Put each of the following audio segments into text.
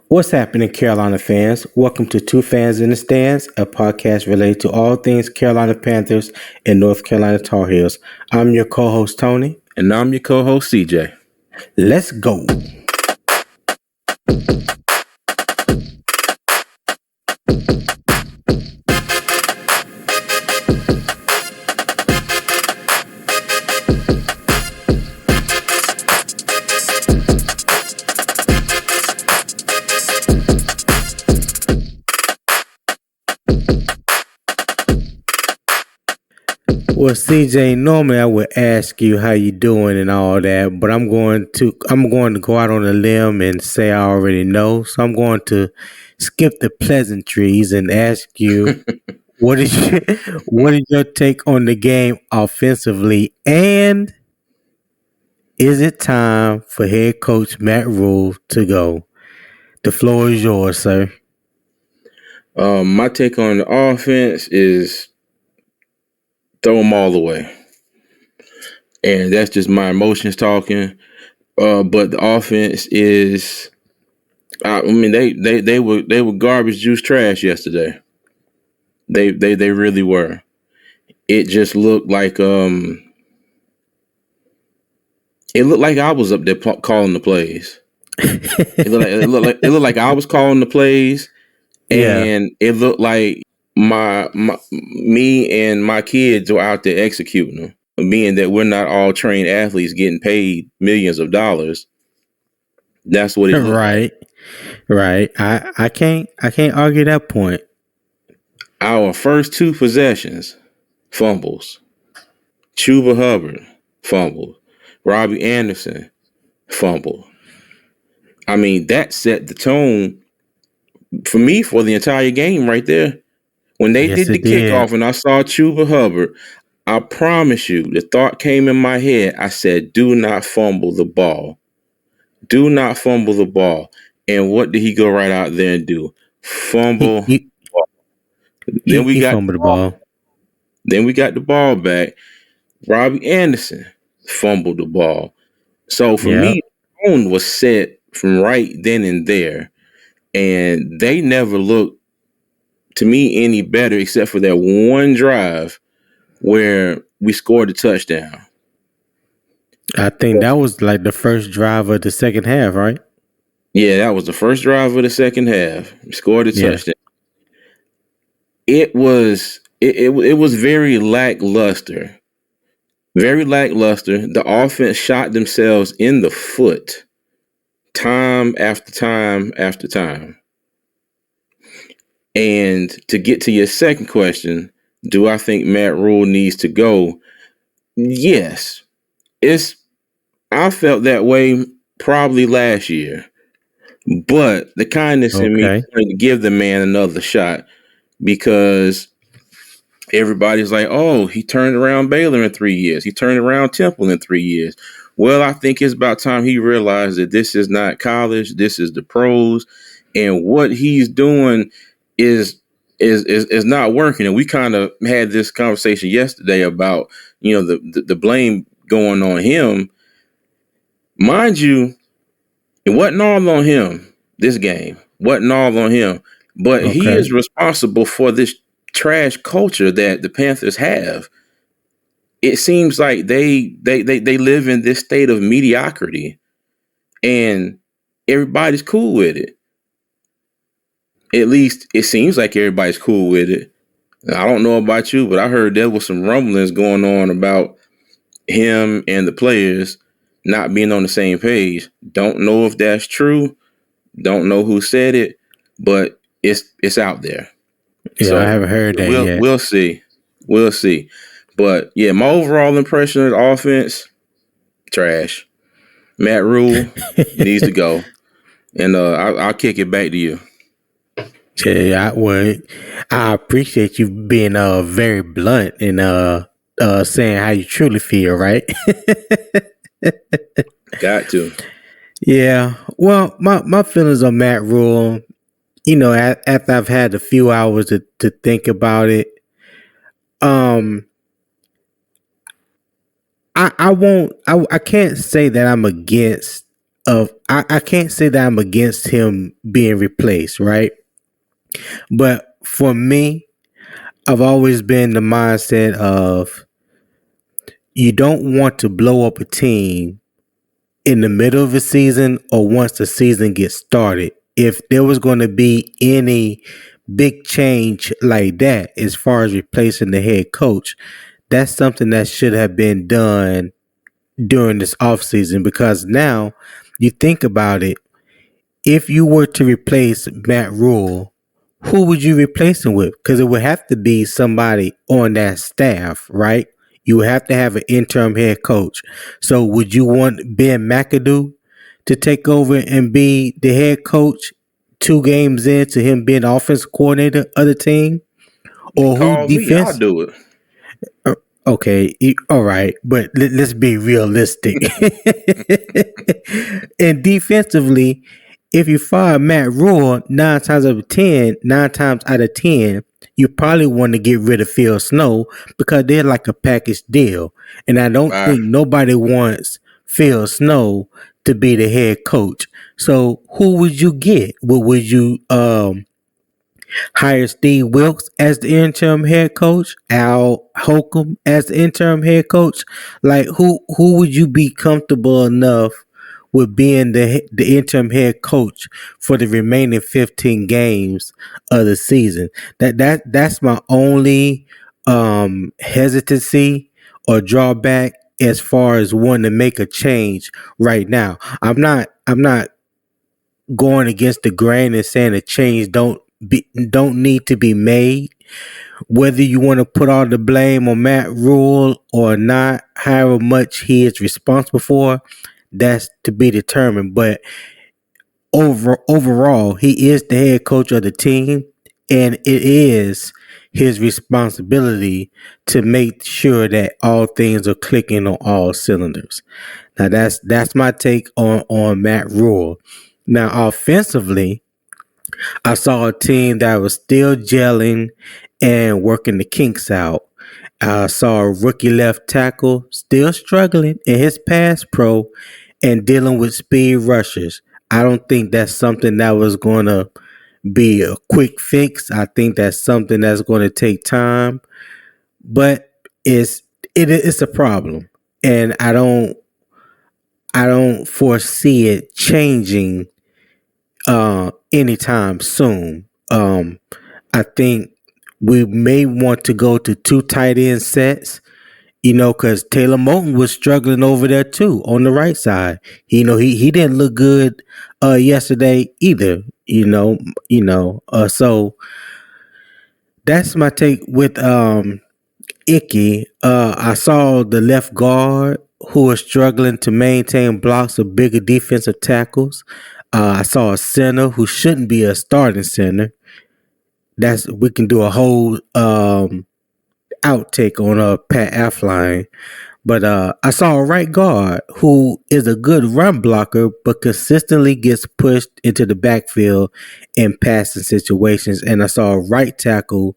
What's happening, Carolina fans? Welcome to Two Fans in the Stands, a podcast related to all things Carolina Panthers and North Carolina Tar Heels. I'm your co-host, Tony. And I'm your co-host, CJ. Let's go. Well, CJ, normally I would ask you how you doing and all that, but I'm going to go out on a limb and say I already know. So I'm going to skip the pleasantries and ask you what is your, what is your take on the game offensively, and is it time for head coach Matt Rule to go? The floor is yours, sir. My take on the offense is throw them all away. And that's just my emotions talking. But the offense is, I mean, they were garbage juice trash yesterday. They really were. It just looked like I was up there calling the plays. It looked like I was calling the plays, and it looked like me and my kids were out there executing them. Being that we're not all trained athletes getting paid millions of dollars, that's what it looked Right, right. I can't argue that point. Our first two possessions, fumbles. Chuba Hubbard, fumbled. Robbie Anderson, fumbled. I mean, that set the tone for me for the entire game right there. When they did the kickoff and I saw Chuba Hubbard, I promise you, the thought came in my head. I said, do not fumble the ball. Do not fumble the ball. And what did he go right out there and do? Fumble. Then we got fumbled the ball. Then we got the ball back. Robbie Anderson fumbled the ball. So for me, the tone was set from right then and there. And they never looked, to me, any better except for that one drive where we scored a touchdown. I think that was like the first drive of the second half, right? Yeah, that was the first drive of the second half. We scored a touchdown. It was very lackluster. Very lackluster. The offense shot themselves in the foot time after time after time. And to get to your second question, do I think Matt Rule needs to go? Yes. I felt that way probably last year. But the kindness in me wanted to give the man another shot because everybody's like, oh, he turned around Baylor in 3 years. He turned around Temple in 3 years. Well, I think it's about time he realized that this is not college. This is the pros. And what he's doing is not working. And we kind of had this conversation yesterday about, the blame going on him. Mind you, it wasn't all on him, this game. Wasn't all on him. But he is responsible for this trash culture that the Panthers have. It seems like they live in this state of mediocrity and everybody's cool with it. At least it seems like everybody's cool with it. I don't know about you, but I heard there was some rumblings going on about him and the players not being on the same page. Don't know if that's true. Don't know who said it, but it's out there. Yeah, so I haven't heard that yet. We'll see. We'll see. But yeah, my overall impression of the offense, trash. Matt Rule needs to go. And I'll kick it back to you. Yeah, I appreciate you being very blunt and saying how you truly feel, right? Got to. Yeah. Well, my feelings on Matt Rule, after I've had a few hours to think about it, I can't say that I'm against I can't say that I'm against him being replaced, right? But for me, I've always been the mindset of you don't want to blow up a team in the middle of a season or once the season gets started. If there was going to be any big change like that as far as replacing the head coach, that's something that should have been done during this offseason because now you think about it, if you were to replace Matt Rule, who would you replace him with? Because it would have to be somebody on that staff, right? You would have to have an interim head coach. So would you want Ben McAdoo to take over and be the head coach 2 games into him being the offensive coordinator of the team? Or who Call me, I'll defense? do it. uh, Okay, all right, but let's be realistic. And defensively, if you fire Matt Rule 9 times out of 10, you probably want to get rid of Phil Snow because they're like a package deal. And I don't Bye. think nobody wants Phil Snow to be the head coach. So who would you get? Would you hire Steve Wilkes as the interim head coach, Al Holcomb as the interim head coach? Like who would you be comfortable enough with being the interim head coach for the remaining 15 games of the season? That's my only hesitancy or drawback as far as wanting to make a change right now. I'm not going against the grain and saying a change don't need to be made. Whether you want to put all the blame on Matt Rule or not, however much he is responsible for, that's to be determined. But overall, he is the head coach of the team, and it is his responsibility to make sure that all things are clicking on all cylinders. Now that's my take on Matt Rule. Now offensively, I saw a team that was still gelling and working the kinks out. I saw a rookie left tackle still struggling in his pass pro and dealing with speed rushers. I don't think that's something that was going to be a quick fix. I think that's something that's going to take time, but it's it's a problem, and I don't foresee it changing anytime soon. I think we may want to go to 2 tight end sets, because Taylor Moton was struggling over there too on the right side. He didn't look good yesterday either. So that's my take with Icky. I saw the left guard who was struggling to maintain blocks of bigger defensive tackles. I saw a center who shouldn't be a starting center. We can do a whole outtake on Pat Affline. But I saw a right guard who is a good run blocker, but consistently gets pushed into the backfield in passing situations. And I saw a right tackle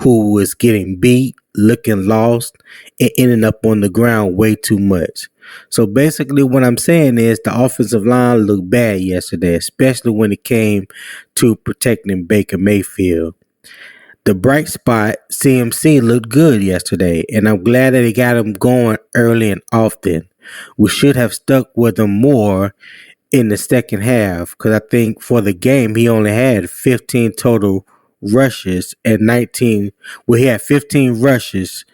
who was getting beat, looking lost, and ending up on the ground way too much. So basically, what I'm saying is the offensive line looked bad yesterday, especially when it came to protecting Baker Mayfield. The bright spot, CMC, looked good yesterday, and I'm glad that he got him going early and often. We should have stuck with him more in the second half because I think for the game he only had 15 total rushes and 19. Well, he had 15 rushes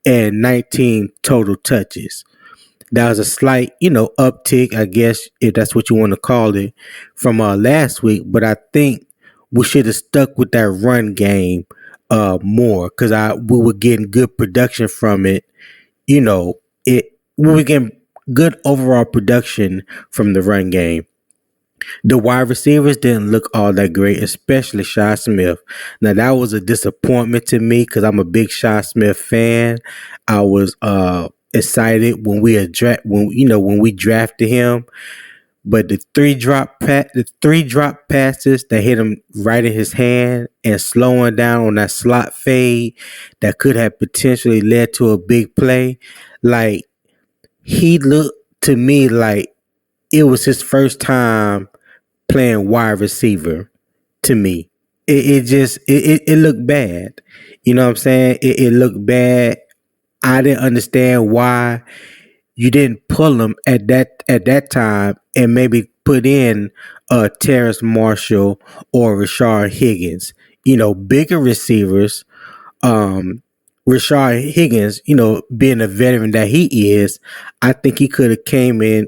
and 19 total touches. That was a slight, uptick, I guess, if that's what you want to call it, from last week. But I think we should have stuck with that run game more because we were getting good production from it. We were getting good overall production from the run game. The wide receivers didn't look all that great, especially Shi Smith. Now that was a disappointment to me because I'm a big Shi Smith fan. I was excited when we drafted him, but the three drop passes that hit him right in his hand and slowing down on that slot fade that could have potentially led to a big play, like he looked to me like it was his first time playing wide receiver to me. It looked bad. You know what I'm saying? It looked bad. I didn't understand why you didn't pull him at that time and maybe put in Terrace Marshall or Rashard Higgins. You know, bigger receivers. Rashard Higgins, you know, being a veteran that he is, I think he could have came in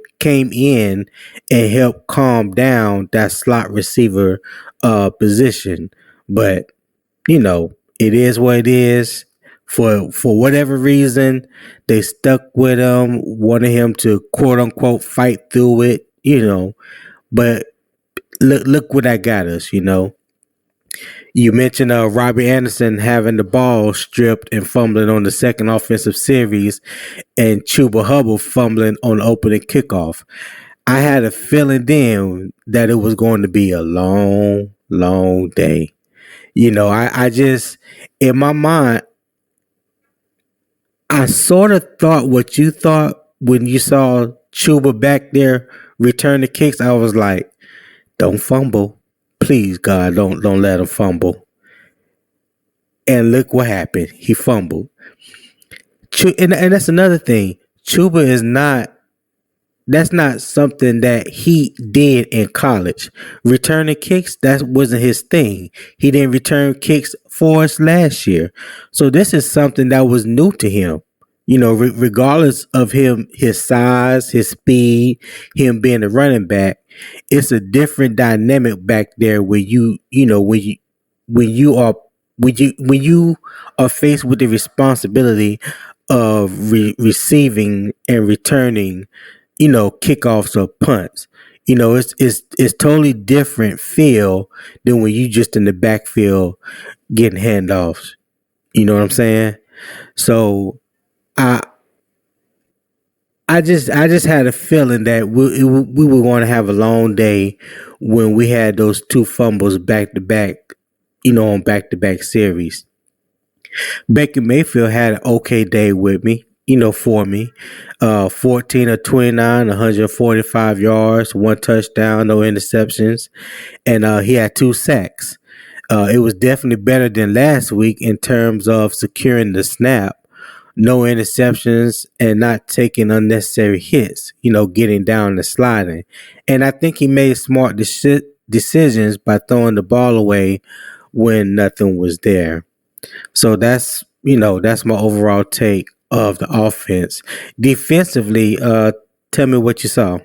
and helped calm down that slot receiver position. But you know, it is what it is. For whatever reason, they stuck with him, wanted him to quote unquote fight through it, you know. But look what that got us, you know. You mentioned Robbie Anderson having the ball stripped and fumbling on the second offensive series, and Chuba Hubbard fumbling on the opening kickoff. I had a feeling then that it was going to be a long, long day. You know, I just, in my mind, I sort of thought what you thought when you saw Chuba back there return the kicks. I was like, don't fumble. Please, God, don't let him fumble. And look what happened. He fumbled. And that's another thing. Chuba is not That's not something that he did in college. Returning kicks, that wasn't his thing. He didn't return kicks for us last year. So this is something that was new to him. You know, regardless of his size, his speed, him being a running back, it's a different dynamic back there where when you are when you are faced with the responsibility of receiving and returning, you know, kickoffs or punts. You know, it's totally different feel than when you just in the backfield getting handoffs. You know what I'm saying? So I I just had a feeling that we were going to have a long day when we had those two fumbles back to back. You know, on back to back series. Baker Mayfield had an okay day with me, you know, for me. 14 of 29, 145 yards, one touchdown, no interceptions, and he had two sacks. It was definitely better than last week in terms of securing the snap, no interceptions, and not taking unnecessary hits, you know, getting down and sliding. And I think he made smart decisions by throwing the ball away when nothing was there. So that's my overall take of the offense. Defensively, tell me what you saw.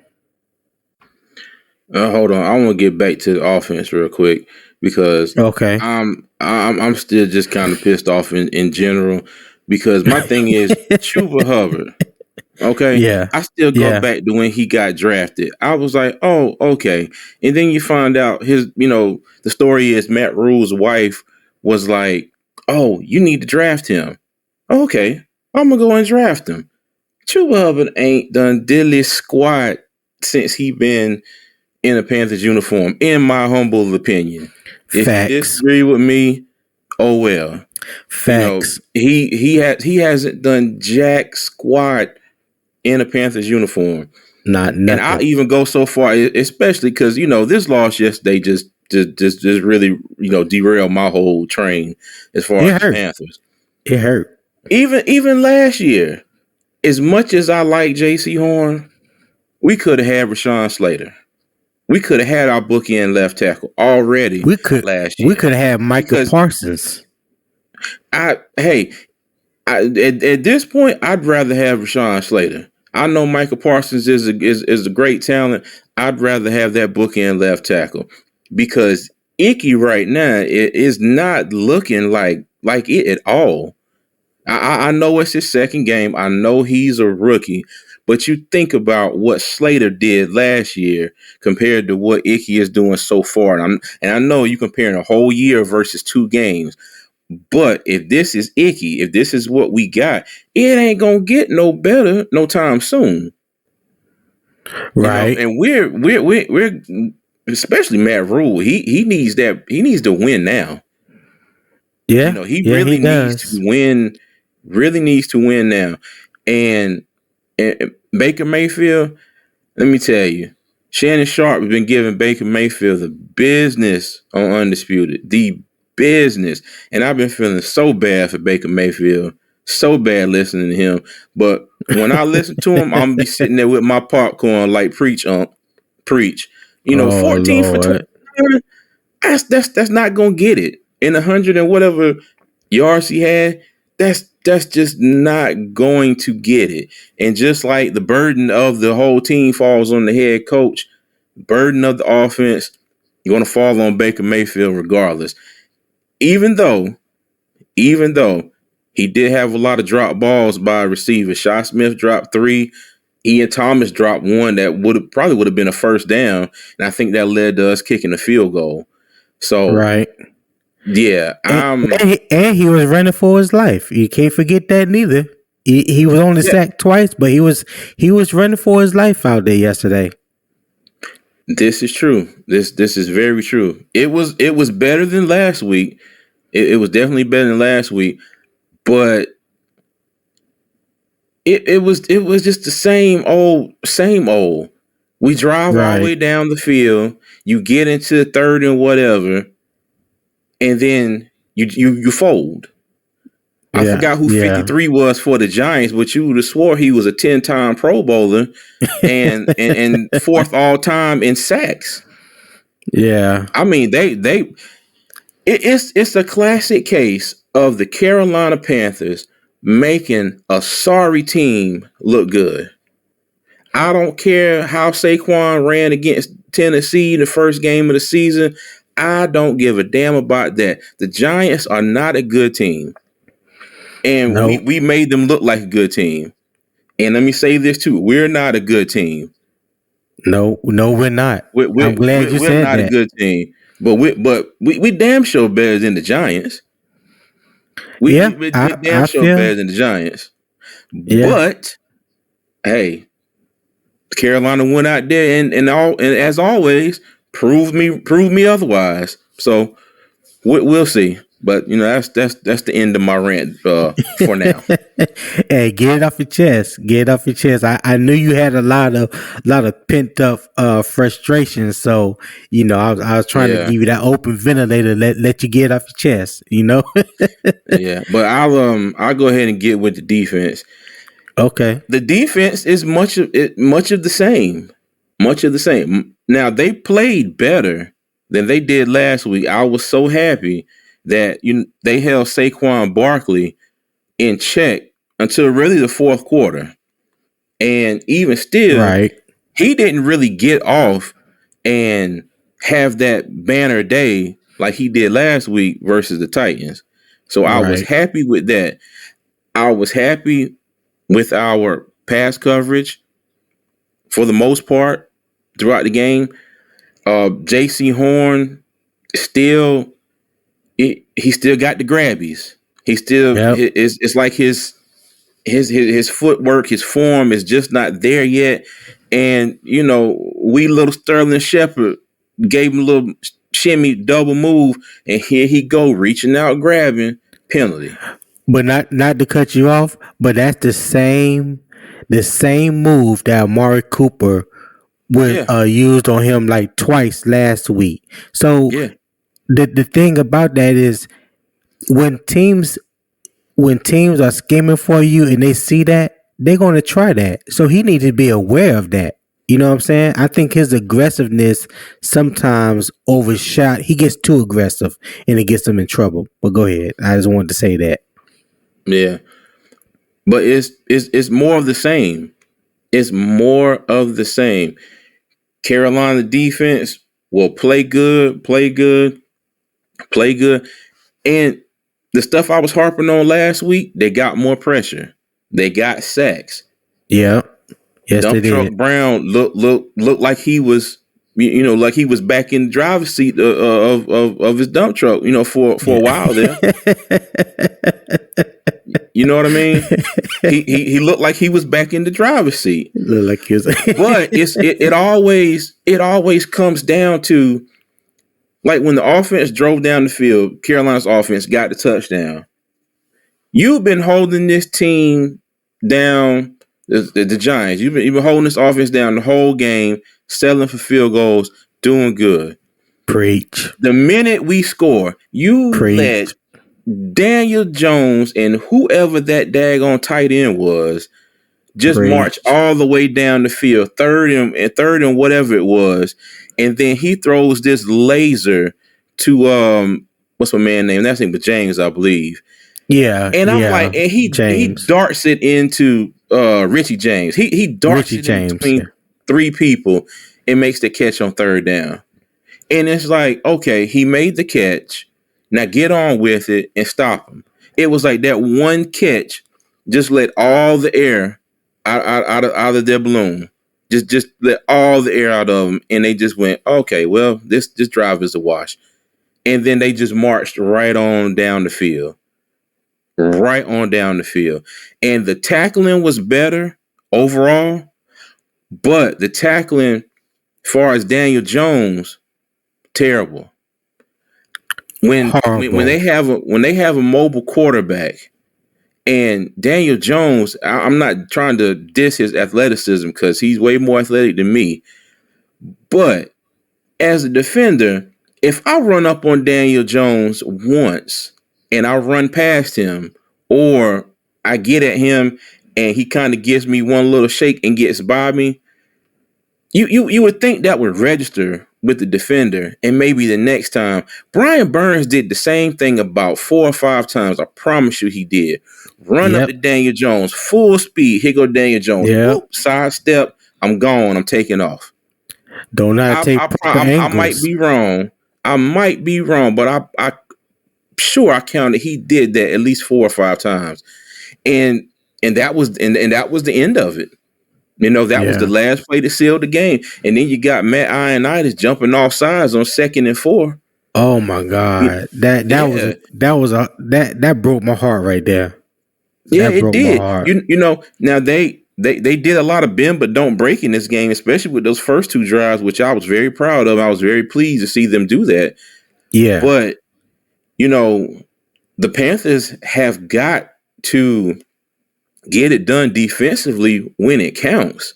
Hold on, I want to get back to the offense real quick because Okay. I'm still just kind of pissed off in general because my thing is Chuba Hubbard. Okay, Yeah. I still go Yeah. back to when he got drafted. I was like, oh, okay, and then you find out the story is Matt Rule's wife was like, oh, you need to draft him. Okay, I'm gonna go and draft him. Chuba Hubbard ain't done diddly squat since he been in a Panthers uniform, in my humble opinion. If you Facts. disagree with me, oh well. You know, Facts. he hasn't done jack squat in a Panthers uniform. Not And I'll nothing. even go so far, especially because this loss yesterday just really derailed my whole train as far as It the hurt. Panthers. It hurt. Even last year, as much as I like J.C. Horn, we could have had Rashawn Slater. We could have had our bookend left tackle already We could last we year could have had Micah because Parsons. I hey at this point I'd rather have Rashawn Slater. I know Michael Parsons is a great talent. I'd rather have that bookend left tackle because Icky right now is not looking like it at all. I know it's his second game. I know he's a rookie, but you think about what Slater did last year compared to what Icky is doing so far, and I know you comparing a whole year versus 2 games. But if this is Icky, if this is what we got, it ain't gonna get no better no time soon. Right. And we're especially Matt Rule. He needs that. He needs to win now. Yeah. He Yeah, he really needs to does. win. Really needs to win now. And Baker Mayfield, let me tell you. Shannon Sharp has been giving Baker Mayfield the business on Undisputed. The business. And I've been feeling so bad for Baker Mayfield. So bad listening to him. But when I listen to him, I'm gonna be sitting there with my popcorn like preach. Oh 14 for Lord. 20. That's not gonna get it. In 100 and whatever yards he had, that's just not going to get it. And just like the burden of the whole team falls on the head coach, burden of the offense, you're gonna fall on Baker Mayfield regardless. Even though he did have a lot of drop balls by receivers. Shi Smith dropped 3. Ian Thomas dropped 1 that would have been a first down, and I think that led to us kicking a field goal. So Right. yeah, And he was running for his life. You can't forget that neither. He was only yeah. sacked twice, but he was running for his life out there yesterday. This is true. This is very true. It was better than last week. It was definitely better than last week, but it was just the same old. We drive all the way Right. down the field. You get into third and whatever, and then you fold. I Yeah. forgot who Yeah. 53 was for the Giants, but you would have swore he was a 10-time Pro Bowler and fourth all time in sacks. Yeah. I mean, it's a classic case of the Carolina Panthers making a sorry team look good. I don't care how Saquon ran against Tennessee in the first game of the season. I don't give a damn about that. The Giants are not a good team. And Nope. we made them look like a good team. And let me say this too. We're not a good team. No, we're not. I'm glad you We're said not a that. good team. But we damn sure better than the Giants. Yeah, We damn I sure feel. better than the Giants. Yeah. But hey, Carolina went out there and as always proved me otherwise. So we'll see. But that's the end of my rant for now. Hey, get it off your chest. Get it off your chest. I knew you had a lot of pent up frustration. So I was trying to Yeah, give you that open ventilator. Let you get it off your chest. yeah. But I'll go ahead and get with the defense. Okay. The defense is much of the same. Much of the same. Now they played better than they did last week. I was so happy that they held Saquon Barkley in check until really the fourth quarter. And even still, Right. he didn't really get off and have that banner day like he did last week versus the Titans. So I was Right. happy with that. I was happy with our pass coverage for the most part throughout the game. JC Horn still he still got the grabbies. He still Yep. it's like his footwork, his form is just not there yet. And we little Sterling Shepard gave him a little shimmy double move, and here he go reaching out, grabbing, penalty. But not to cut you off, but that's the same move that Amari Cooper was Yeah, used on him like twice last week. So yeah, the thing about that is when teams are scheming for you and they see that, they're going to try that. So he needs to be aware of that. You know what I'm saying? I think his aggressiveness sometimes overshot. He gets too aggressive and it gets him in trouble. But go ahead. I just wanted to say that. yeah. But it's more of the same. It's more of the same. Carolina defense will play good, and the stuff I was harping on last week, they got more pressure. They got sacks. Yeah. Yes, they Dump truck did. Brown looked like he was, like he was back in the driver's seat of his dump truck, for a Yeah. while there. You know what I mean? He looked like he was back in the driver's seat. Look like he was. But it always comes down to, like, when the offense drove down the field, Carolina's offense got the touchdown. You've been holding this team down, the Giants. You've been holding this offense down the whole game. settling for field goals, doing good. Preach. The minute we score, you let Preach. Daniel Jones and whoever that daggone tight end was just march Preach. all the way down the field, third and whatever it was, and then he throws this laser to what's my man name? That's name was James, I believe. Yeah, And I'm yeah. like, and he James. darts it into Richie James. He darts Richie it in James. Yeah. between three people and makes the catch on third down. And it's like, okay, he made the catch. Now get on with it and stop him. It was like that one catch just let all the air out of their balloon. Just let all the air out of them, and they just went, okay, well, this drive is a wash. And then they just marched right on down the field. Right on down the field. And the tackling was better overall, but the tackling, as far as Daniel Jones, terrible. When Horrible. they have a mobile quarterback and Daniel Jones, I'm not trying to diss his athleticism because he's way more athletic than me, but as a defender, if I run up on Daniel Jones once and I run past him, or I get at him and he kind of gives me one little shake and gets by me, you would think that would register with the defender, and maybe the next time. Brian Burns did the same thing about 4 or 5 times. I promise you he did. Run up to Yep. Daniel Jones, full speed. Here go Daniel Jones. Yep. Whoop, sidestep. I'm gone. I'm taking off. Don't know how to take proper I might angles. be wrong. I might be wrong, but I sure I counted he did that at least 4 or 5 times. And that was that was the end of it. You know, that was the Yeah. last play to seal the game. And then you got Matt Ioannidis jumping off sides on 2nd and 4. Oh my God. Yeah. That broke my heart right there. Yeah, That it broke my did. heart. You know, now they did a lot of bend but don't break in this game, especially with those first 2 drives, which I was very proud of. I was very pleased to see them do that. Yeah. But, you know, the Panthers have got to get it done defensively when it counts.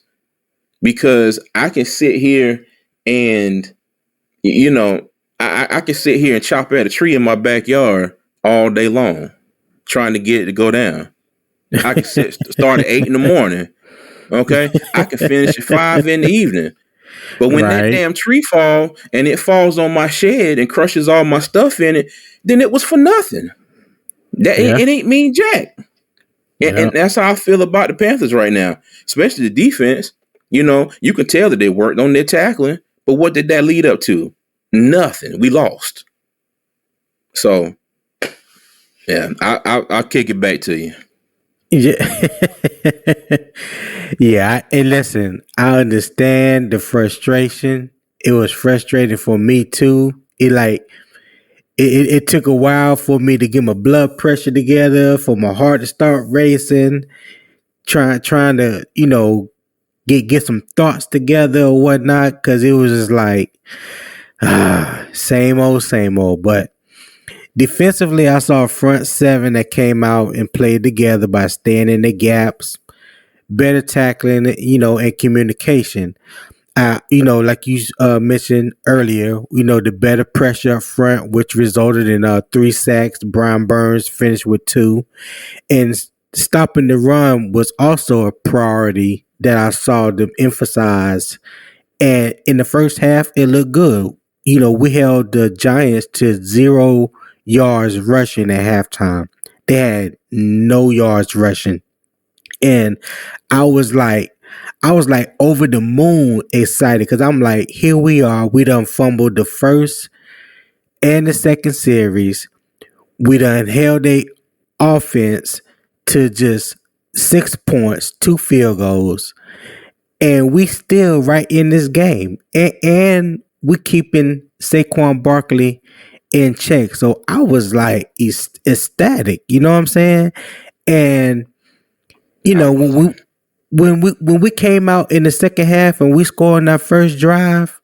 Because I can sit here and, you know, I can sit here and chop at a tree in my backyard all day long trying to get it to go down. I can start at 8 in the morning. Okay. I can finish at 5 in the evening. But when that Right. damn tree fall and it falls on my shed and crushes all my stuff in it, then it was for nothing. That Yeah. it ain't mean jack. And Yeah. that's how I feel about the Panthers right now, especially the defense. You know, you can tell that they worked on their tackling, but what did that lead up to? Nothing. We lost. So, yeah, I'll kick it back to you. Yeah. Yeah. And listen, I understand the frustration. It was frustrating for me too. It took a while for me to get my blood pressure together, for my heart to start racing, trying to, get some thoughts together or whatnot, because it was just like same old, same old. But defensively, I saw a front seven that came out and played together by staying in the gaps, better tackling, and communication. Like you mentioned earlier, the better pressure up front, which resulted in 3 sacks. Brian Burns finished with 2, and stopping the run was also a priority that I saw them emphasize. And in the first half, it looked good. We held the Giants to 0 yards rushing at halftime. They had no yards rushing. And I was like, over the moon excited, because I'm like, here we are. We done fumbled the first and the second series. We done held a offense to just 6 points, 2 field goals, and we still right in this game. And we keeping Saquon Barkley in check. So I was like ecstatic. You know what I'm saying? And I when was. we came out in the second half and we scored on that first drive,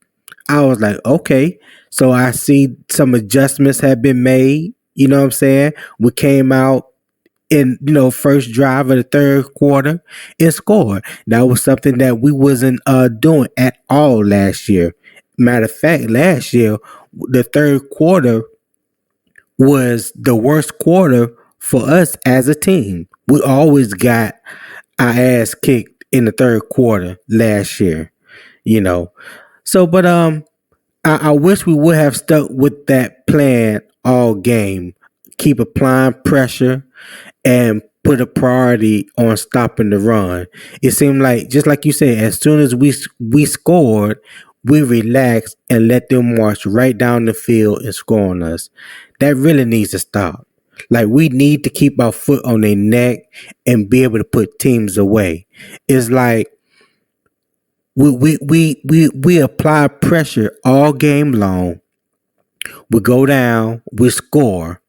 I was like, okay. So I see some adjustments have been made. You know what I'm saying? We came out in first drive of the third quarter and scored. That was something that we wasn't doing at all last year. Matter of fact, last year the third quarter was the worst quarter for us as a team. We always got our ass kicked in the third quarter last year, you know. So, but I wish we would have stuck with that plan all game. Keep applying pressure and put a priority on stopping the run. It seemed like, just like you said, as soon as we scored, we relaxed and let them march right down the field and score on us. That really needs to stop. Like, we need to keep our foot on their neck and be able to put teams away. It's like we apply pressure all game long. We go down, we score.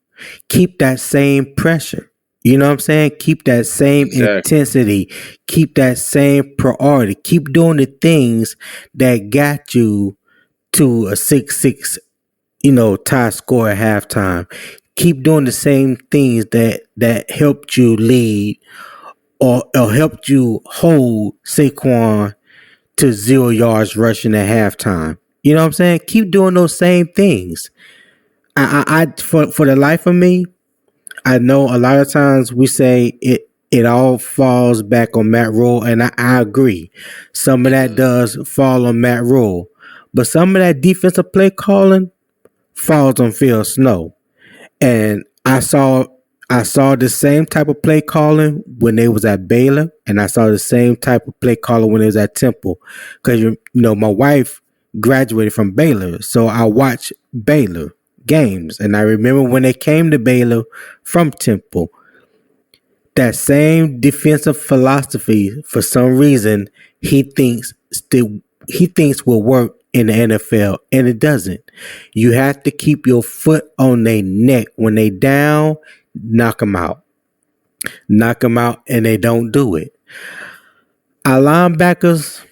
Keep that same pressure. You know what I'm saying? Keep that same Exactly. intensity. Keep that same priority. Keep doing the things that got you to a 6-6, tie score at halftime. Keep doing the same things that helped you lead or helped you hold Saquon to 0 yards rushing at halftime. You know what I'm saying? Keep doing those same things. For the life of me, I know a lot of times we say it all falls back on Matt Rule, and I agree. Some of that Hmm. does fall on Matt Rule, but some of that defensive play calling falls on Phil Snow. And I saw the same type of play calling when they was at Baylor, and I saw the same type of play calling when they was at Temple. Because my wife graduated from Baylor, so I watched Baylor games, and I remember when they came to Baylor from Temple, that same defensive philosophy for some reason he thinks will work in the NFL, and it doesn't. You have to keep your foot on their neck. When they down, knock them out, and they don't do it. Our linebackers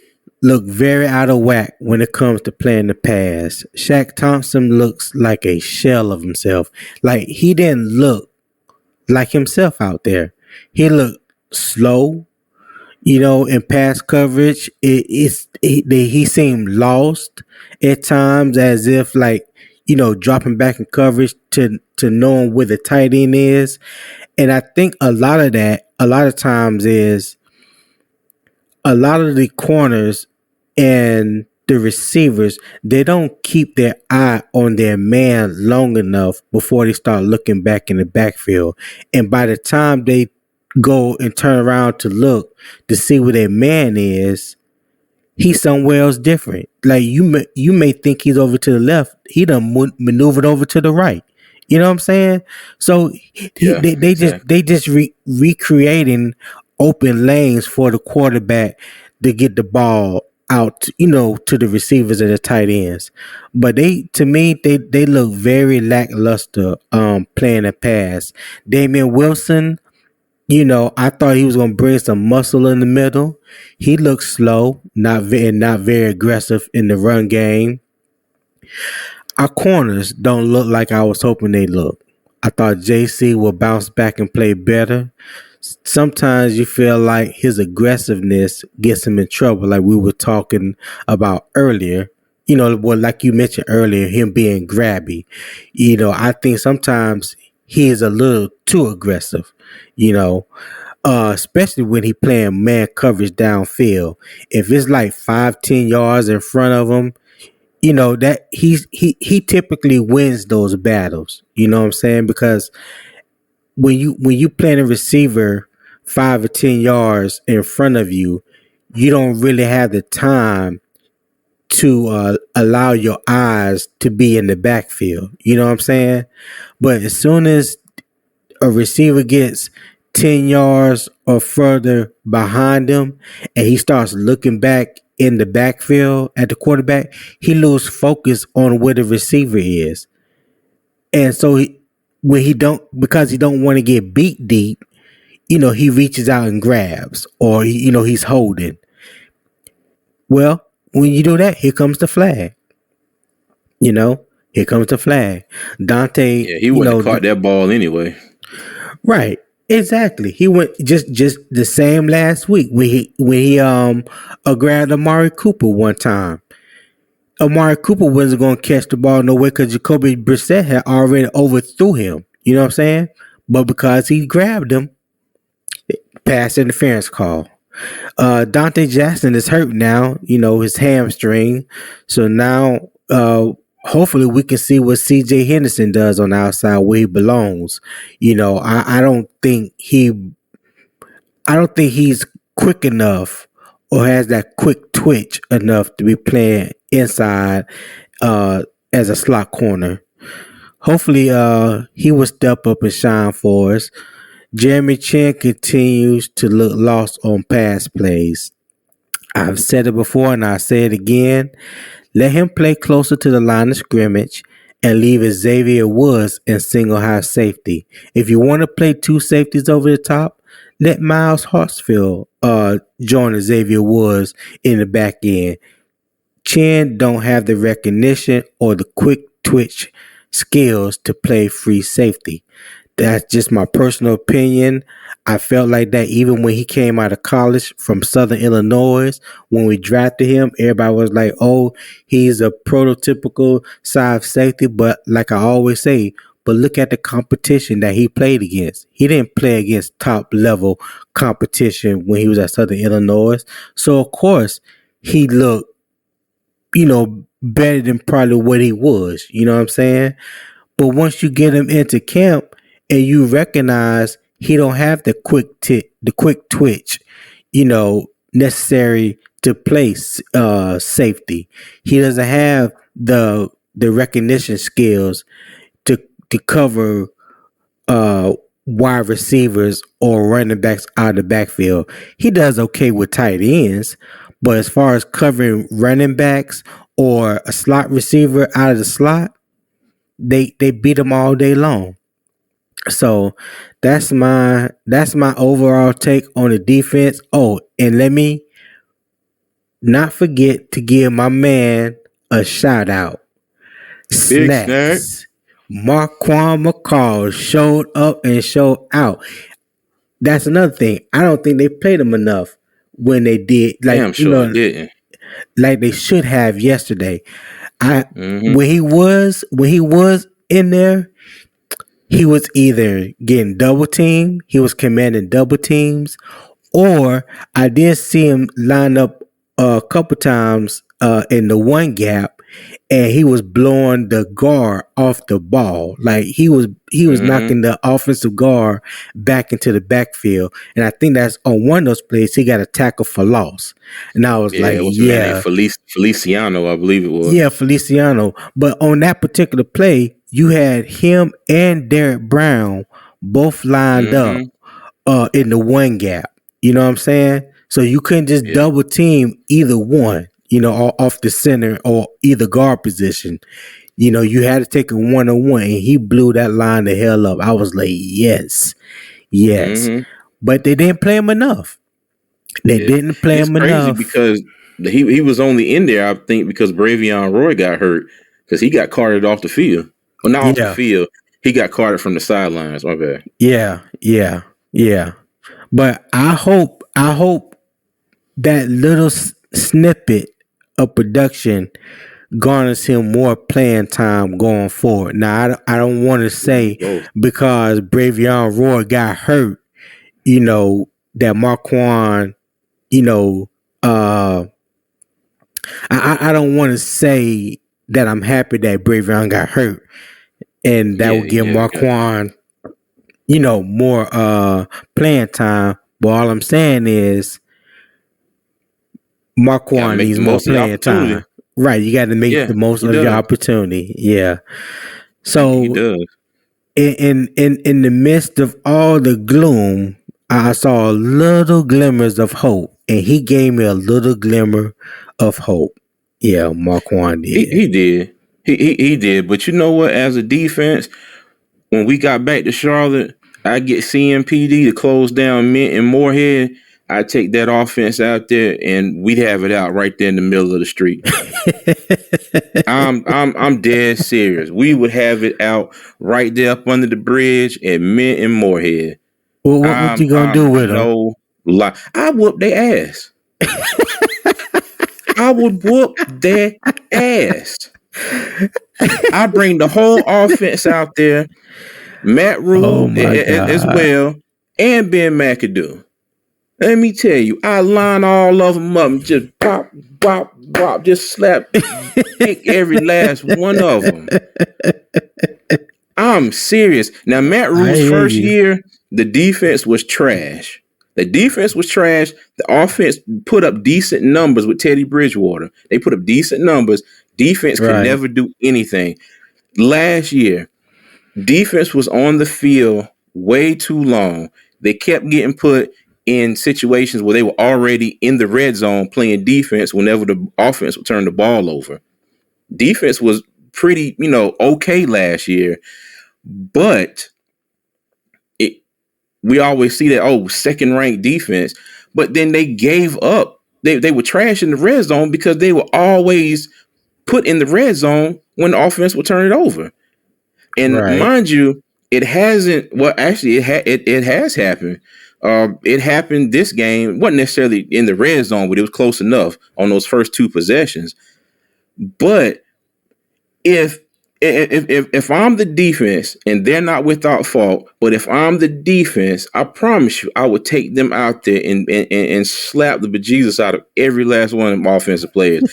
look very out of whack when it comes to playing the pass. Shaq Thompson looks like a shell of himself. Like, he didn't look like himself out there. He looked slow, in pass coverage. He seemed lost at times, as if like, dropping back in coverage to knowing where the tight end is. And I think a lot of times is a lot of the corners and the receivers, they don't keep their eye on their man long enough before they start looking back in the backfield. And by the time they go and turn around to look to see where their man is, he's somewhere else different. Like, you may think he's over to the left. He done maneuvered over to the right. You know what I'm saying? So Yeah, they just exactly. recreating open lanes for the quarterback to get the ball out, to the receivers and the tight ends. But to me, they look very lackluster playing a pass. Damian Wilson, I thought he was going to bring some muscle in the middle. He looked slow, not very aggressive in the run game. Our corners don't look like I was hoping they look. I thought JC would bounce back and play better. Sometimes you feel like his aggressiveness gets him in trouble, like we were talking about earlier. Well, like you mentioned earlier, him being grabby. I think sometimes he is a little too aggressive. You know, especially when he playing man coverage downfield. If it's like 5-10 yards in front of him, that he typically wins those battles. You know what I'm saying? Because when you playing a receiver 5 or 10 yards in front of you, you don't really have the time to allow your eyes to be in the backfield. You know what I'm saying? But as soon as a receiver gets 10 yards or further behind him and he starts looking back in the backfield at the quarterback, he loses focus on where the receiver is. And so when he don't, because he don't want to get beat deep, he reaches out and grabs, or he's holding. Well, when you do that, here comes the flag. Here comes the flag. Dante, Yeah, he wouldn't have caught that ball anyway. right. Exactly. He went just the same last week when he grabbed Amari Cooper one time. Amari Cooper wasn't going to catch the ball no way because Jacoby Brissett had already overthrew him. You know what I'm saying? But because he grabbed him, pass interference call. Dante Jackson is hurt now. You know his hamstring. So now, hopefully, we can see what C.J. Henderson does on the outside where he belongs. You know, I don't think he's quick enough or has that quick twitch enough to be playing inside as a slot corner. Hopefully, he will step up and shine for us. Jeremy Chin continues to look lost on pass plays. I've said it before and I'll say it again. Let him play closer to the line of scrimmage and leave Xavier Woods in single high safety. If you want to play two safeties over the top, let Miles Hartsfield join Xavier Woods in the back end. Chin don't have the recognition or the quick twitch skills to play free safety. That's just my personal opinion. I felt like that even when he came out of college from Southern Illinois. When we drafted him, everybody was like, oh, he's a prototypical side safety. But like I always say, but look at the competition that he played against. He didn't play against top level competition when he was at Southern Illinois. So, of course, he looked, better than probably what he was. You know what I'm saying? But once you get him into camp and you recognize he don't have the quick twitch, necessary to play safety. He doesn't have the recognition skills to cover uh, wide receivers or running backs out of the backfield. He does okay with tight ends, but as far as covering running backs or a slot receiver out of the slot, they beat him all day long. So that's my overall take on the defense. Oh, and let me not forget to give my man a shout out. Big snack. Snacks. Marquan McCall showed up and showed out. That's another thing. I don't think they played him enough when they did. Damn sure it didn't. Like they should have yesterday. Mm-hmm. When he was in there, he was either getting double teamed, he was commanding double teams, or I did see him line up a couple times in the one gap, and he was blowing the guard off the ball. Like he was knocking the offensive guard back into the backfield. And I think that's on one of those plays he got a tackle for loss. And I was like, it was a man yeah. named Feliciano, I believe it was. Yeah, Feliciano. But on that particular play, you had him and Derek Brown both lined up in the one gap. You know what I'm saying? So you couldn't just double team either one, off the center or either guard position. You had to take a one-on-one, and he blew that line the hell up. I was like, yes. But they didn't play him enough. They didn't play him enough. It's crazy because he was only in there, I think, because Bravion Roy got hurt because he got carted off the field. Well, not off the field. He got carted from the sidelines. My bad. Yeah. But I hope that little snippet of production garners him more playing time going forward. Now, I don't want to say because Bravion Roy got hurt, that Marquand, I don't want to say that I'm happy that Bravion got hurt, and that will give Marquand, more playing time. But all I'm saying is Marquand needs more playing time. Right, you got to make the most of your opportunity. Yeah. So he does. In the midst of all the gloom, I saw little glimmers of hope, and he gave me a little glimmer of hope. Yeah, Marquand did. He did. He did. But you know what? As a defense, when we got back to Charlotte, I get CMPD to close down Mint and Moorhead. I take that offense out there, and we'd have it out right there in the middle of the street. I'm dead serious. We would have it out right there up under the bridge at Mint and Moorhead. What you gonna do with them? No lie. I whoop their ass. I would whoop their ass. I bring the whole offense out there, Matt Oh Rule my as God. well, and Ben McAdoo. Let me tell you, I line all of them up and just bop, bop, bop, just slap, kick every last one of them. I'm serious. Now, Matt I Rule's hear first you. year, the defense was trash. The defense was trash. The offense put up decent numbers with Teddy Bridgewater. They put up decent numbers. Defense could Right. never do anything. Last year, defense was on the field way too long. They kept getting put in situations where they were already in the red zone playing defense whenever the offense would turn the ball over. Defense was pretty, okay last year, but we always see that, second ranked defense, but then they gave up. They were trash in the red zone because they were always put in the red zone when the offense would turn it over. And Right. mind you, it hasn't. Well, actually, it has happened. It happened this game. It wasn't necessarily in the red zone, but it was close enough on those first two possessions. But if if I'm the defense and they're not without fault, but if I'm the defense, I promise you, I would take them out there and slap the bejesus out of every last one of them offensive players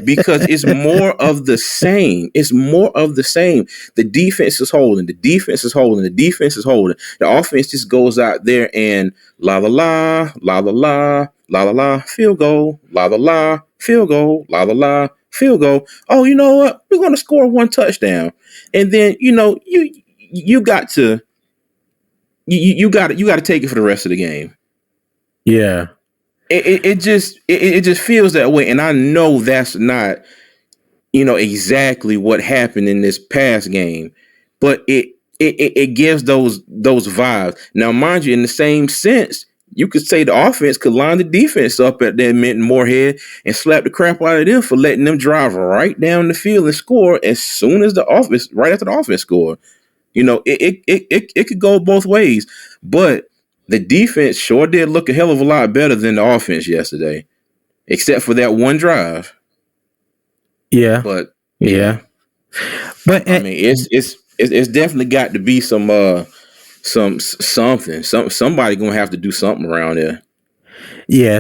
because it's more of the same. It's more of the same. The defense is holding. The defense is holding. The defense is holding. The offense just goes out there and la la la la la la la la la field goal la la la field goal la la la field goal. Oh, you know what? We're going to score one touchdown, and then you got to you got to take it for the rest of the game. Yeah. It just feels that way, and I know that's not exactly what happened in this past game, but it gives those vibes. Now, mind you, in the same sense, you could say the offense could line the defense up at that Minton Moorhead and slap the crap out of them for letting them drive right down the field and score as soon as right after the offense scored. It could go both ways, but the defense sure did look a hell of a lot better than the offense yesterday, except for that one drive. Yeah. But Yeah. yeah, But I mean, it's definitely got to be somebody gonna have to do something around there. yeah,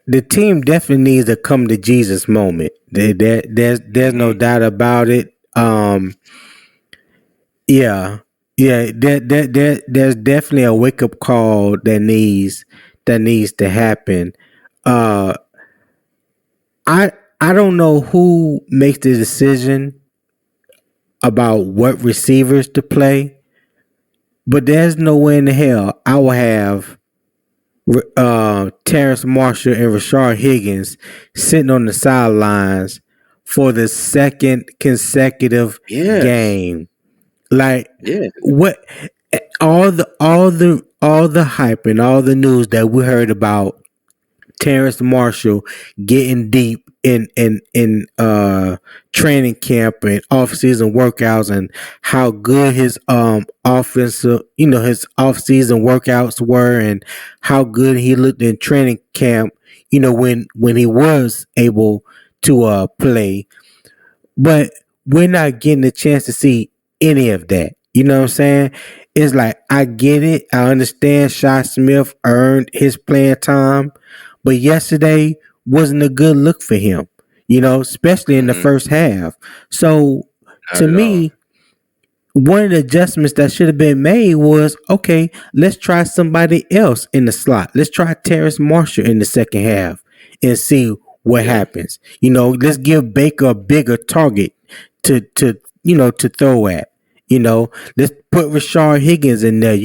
the team definitely needs a come to Jesus moment. There's no Mm-hmm. doubt about it. Yeah, yeah, there's definitely a wake up call that needs to happen. Uh, I I don't know who makes the decision about what receivers to play, but there's no way in the hell I will have Terrence Marshall and Rashard Higgins sitting on the sidelines for the second consecutive Yes, game. Like yeah. what all the hype and all the news that we heard about Terrence Marshall getting deep in training camp and off season workouts and how good his offensive his off season workouts were and how good he looked in training camp when he was able to play, but we're not getting a chance to see any of that. You know what I'm saying? It's like I get it. I understand Shy Smith earned his playing time, but yesterday wasn't a good look for him, especially in the Mm-hmm. first half. So Not to at all. me, one of the adjustments that should have been made was okay, let's try somebody else in the slot. Let's try Terrace Marshall in the second half and see what Yeah. happens. Let's give Baker a bigger target to throw at. Let's put Rashard Higgins in there.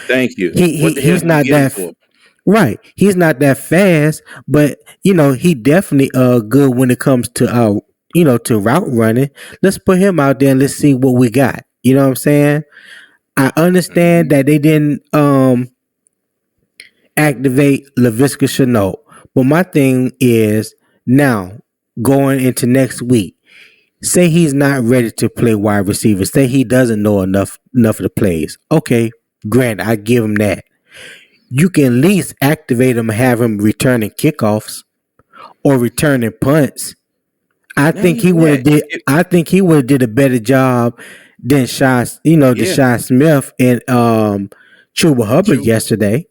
Thank you. What the hell He's did we not get him that for? right. He's not that fast, but he definitely good when it comes to to route running. Let's put him out there and let's see what we got. You know what I'm saying? I understand Mm-hmm. that they didn't activate LaVisca Chenault, but my thing is now going into next week. Say he's not ready to play wide receiver. Say he doesn't know enough of the plays. Okay, Granted, I give him that. You can at least activate him and have him returning kickoffs or returning punts. I Now think you, he would yeah, have did. I think he would have did a better job than than yeah, Shy Smith and Chuba Hubbard true. yesterday.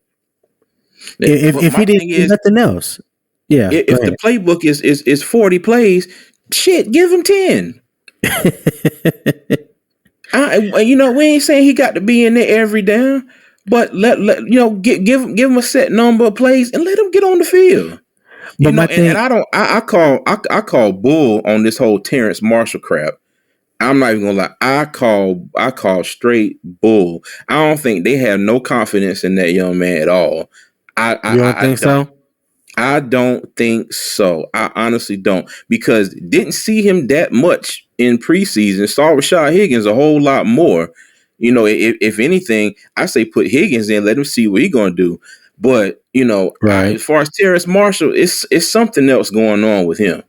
If My he didn't thing do is, nothing else, yeah, go if the ahead. playbook is 40 plays, shit, give him 10. We ain't saying he got to be in there every down, but give him a set number of plays and let him get on the field. But my And thing, I call bull on this whole Terrence Marshall crap. I'm not even gonna lie. I call straight bull. I don't think they have no confidence in that young man at all. you don't I think don't. so? I don't think so. I honestly don't, because didn't see him that much in preseason. Saw Rashad Higgins a whole lot more. If anything, I say put Higgins in, let him see what he's gonna do. But Right, as far as Terrace Marshall, it's something else going on with him.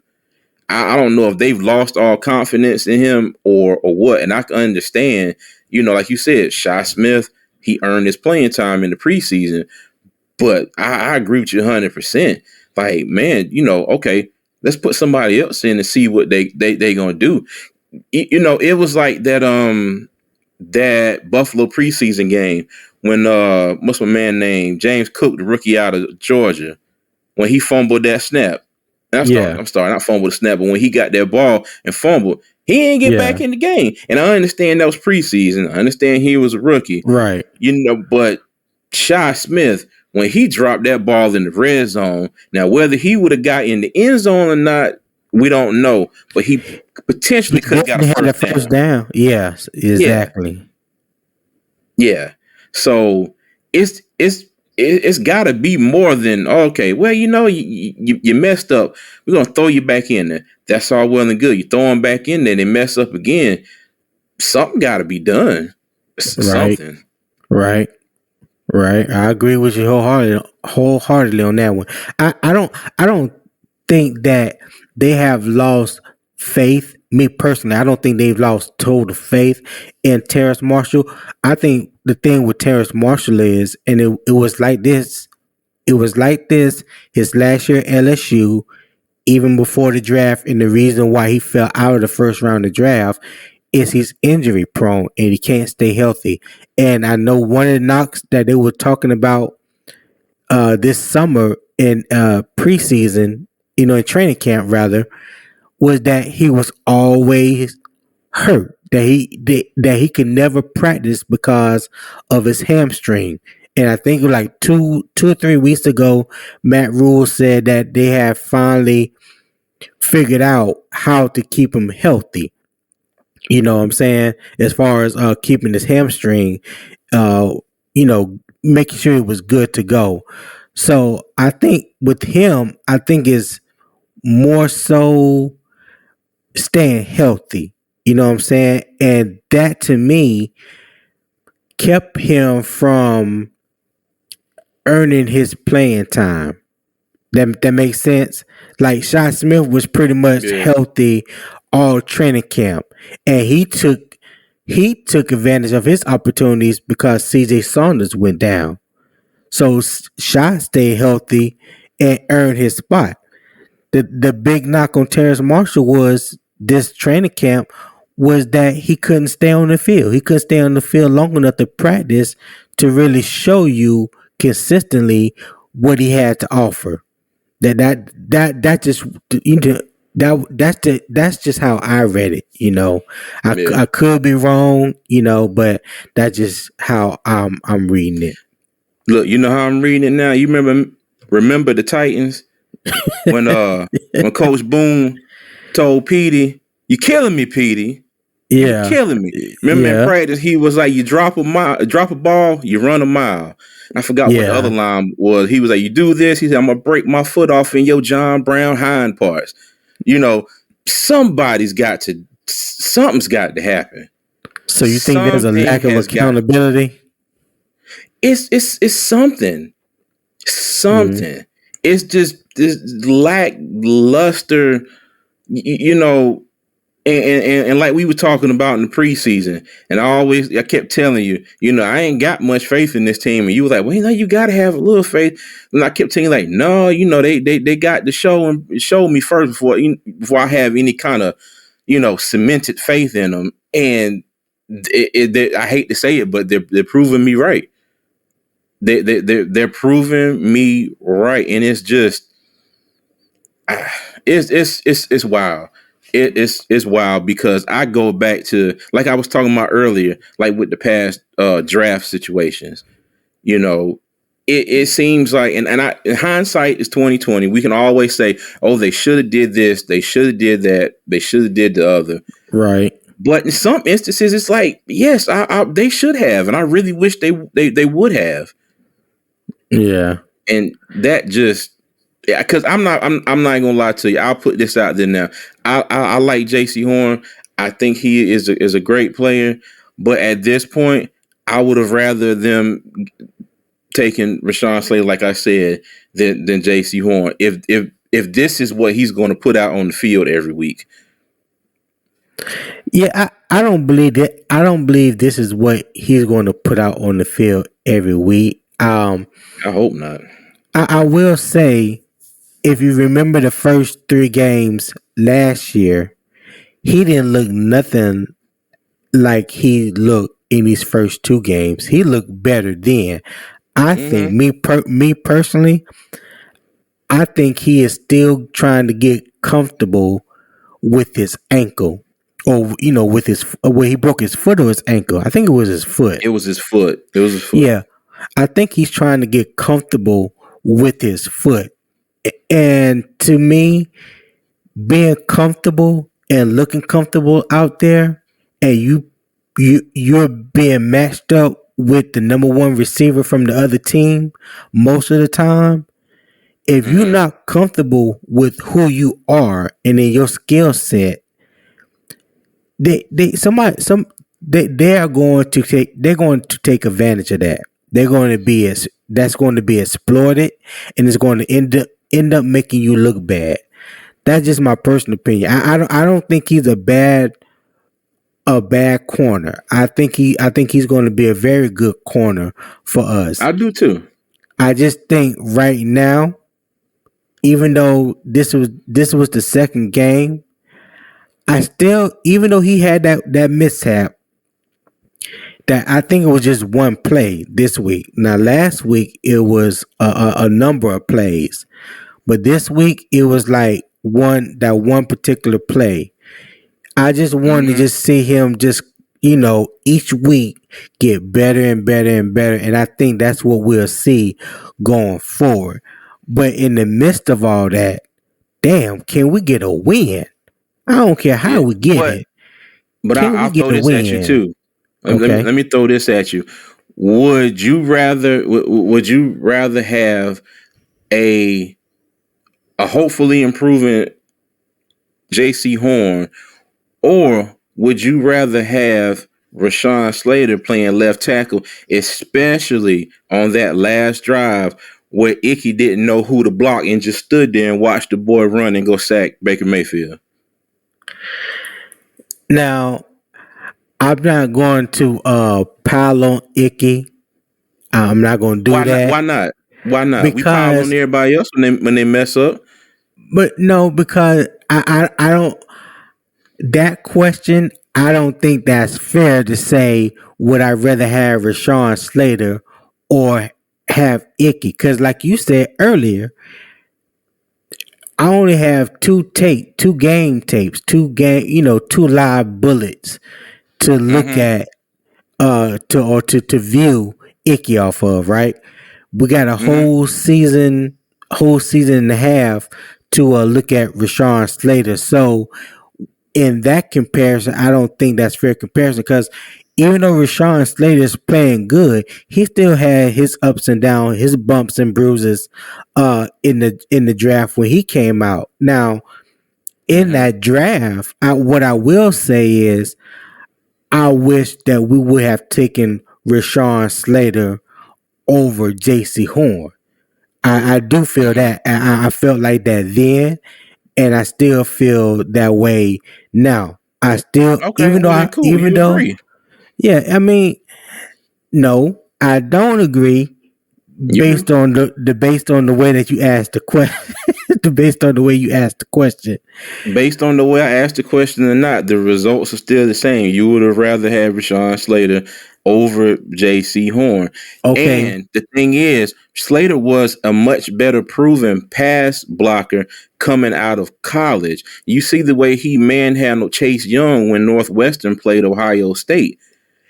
I don't know if they've lost all confidence in him or what. And I can understand, like you said, Shy Smith, he earned his playing time in the preseason. But I agree with you 100%. Like, man, okay, let's put somebody else in and see what they gonna do. It was like that Buffalo preseason game when what's my man named James Cook, the rookie out of Georgia, when he fumbled that snap. And yeah, I'm sorry, not fumbled the snap, but when he got that ball and fumbled, he didn't get back yeah, in the game. And I understand that was preseason. I understand he was a rookie, right. but Shy Smith, when he dropped that ball in the red zone, now whether he would have got in the end zone or not, we don't know. But he He potentially could have got a definitely had a first first down. down. Yes, Yeah, exactly. yeah. So it's got to be more than okay. Well, you messed up. We're gonna throw you back in there. That's all well and good. You throw them back in there, they mess up again. Something got to be done. Right, Something. right. Right, I agree with you wholeheartedly on that one. I don't think that they have lost faith. Me personally, I don't think they've lost total faith in Terrace Marshall. I think the thing with Terrace Marshall is, and it was like this. It was like this his last year at LSU, even before the draft, and the reason why he fell out of the first round of the draft is he's injury prone and he can't stay healthy. And I know one of the knocks that they were talking about this summer in preseason, in training camp rather, was that he was always hurt. That he could never practice because of his hamstring. And I think like 2 or 3 weeks ago, Matt Rule said that they have finally figured out how to keep him healthy. You know what I'm saying? As far as keeping his hamstring, making sure it was good to go. So I think with him, I think is more so staying healthy. You know what I'm saying? And that to me kept him from earning his playing time. That makes sense. Like Shy Smith was pretty much Yeah. healthy all training camp, and he took advantage of his opportunities because C.J. Saunders went down. So Shy stayed healthy and earned his spot. The big knock on Terrace Marshall was this training camp was that he couldn't stay on the field. He couldn't stay on the field long enough to practice to really show you consistently what he had to offer. That just that's just how I read it. Yeah. I could be wrong. But that's just how I'm reading it. Look, you know how I'm reading it now. You remember the Titans when Coach Boone told Petey, "You killing me, Petey. You Yeah, killing me." Remember in yeah, practice, he was like, "You drop a ball, you run a mile." And I forgot what the other yeah. line was. He was like, "You do this." He said, "I'm gonna break my foot off in your John Brown hind parts." You know, something's got to happen. So you think there's a Something lack of has got. accountability? It's something. Mm-hmm. Something. It's just this lackluster. You know, And like we were talking about in the preseason, and I kept telling you, I ain't got much faith in this team, and you were like, well, you got to have a little faith, and I kept telling you like, no, they got to show me first before I have any kind of cemented faith in them, and I hate to say it, but they're proving me right. They're proving me right, and it's just it's wild. It's wild because I go back to like I was talking about earlier, like with the past draft situations. It seems like and I in hindsight is 2020. We can always say, oh, they should have did this, they should have did that, they should have did the other. Right. But in some instances, it's like, yes, they should have, and I really wish they would have. Yeah. And that just because I'm not gonna lie to you. I'll put this out there now. I like J.C. Horn. I think he is a great player, but at this point, I would have rather them taken Rashawn Slater, like I said, than J.C. Horn. If this is what he's going to put out on the field every week. Yeah, I don't believe that. I don't believe this is what he's going to put out on the field every week. I hope not. I will say, if you remember the first 3 games last year, he didn't look nothing like he looked in these first 2 games. He looked better then. I think me personally, I think he is still trying to get comfortable with his ankle, or with his where he broke his foot or his ankle. I think it was his foot. It was his foot. Yeah, I think he's trying to get comfortable with his foot, and to me, being comfortable and looking comfortable out there, and you're being matched up with the number 1 receiver from the other team most of the time. If you're not comfortable with who you are and in your skill set, they are going to take advantage of that. That's going to be exploited, and it's going to end up making you look bad. That's just my personal opinion. I don't think he's a bad corner. I think he's going to be a very good corner for us. I do too. I just think right now, even though this was the second game, even though he had that mishap, that I think it was just one play this week. Now last week it was a number of plays, but this week it was like one particular play. I just wanted to just see him just each week get better and better and better, and I think that's what we'll see going forward. But in the midst of all that, damn, can we get a win? I don't care how we get it. But I'll throw this at you too. Okay. Let me throw this at you. Would you rather have a hopefully improving J.C. Horn, or would you rather have Rashawn Slater playing left tackle, especially on that last drive where Icky didn't know who to block and just stood there and watched the boy run and go sack Baker Mayfield? Now, I'm not going to pile on Icky. I'm not going to do that. Why not? Why not? Because we pile on everybody else when they mess up. But no, because I don't. That question, I don't think that's fair to say. Would I rather have Rashawn Slater or have Icky? Because, like you said earlier, I only have two game tapes, two live bullets to look at, to view Icky off of, right? We got a whole season and a half to look at Rashawn Slater. So in that comparison, I don't think that's fair comparison, because even though Rashawn Slater is playing good, he still had his ups and downs, his bumps and bruises in the draft when he came out. Now, in that draft, what I will say is I wish that we would have taken Rashawn Slater over J.C. Horn. I do feel that. I felt like that then, and I still feel that way now. I still, Okay, well then cool. even You though, agree. yeah, I mean, no, I don't agree You based on based on the way that you asked the question, based on the way you asked the question. Based on the way I asked the question or not, the results are still the same. You would have rather had Rashawn Slater over J.C. Horn. Okay, And the thing is, Slater was a much better proven pass blocker coming out of college. You see the way he manhandled Chase Young when Northwestern played Ohio State.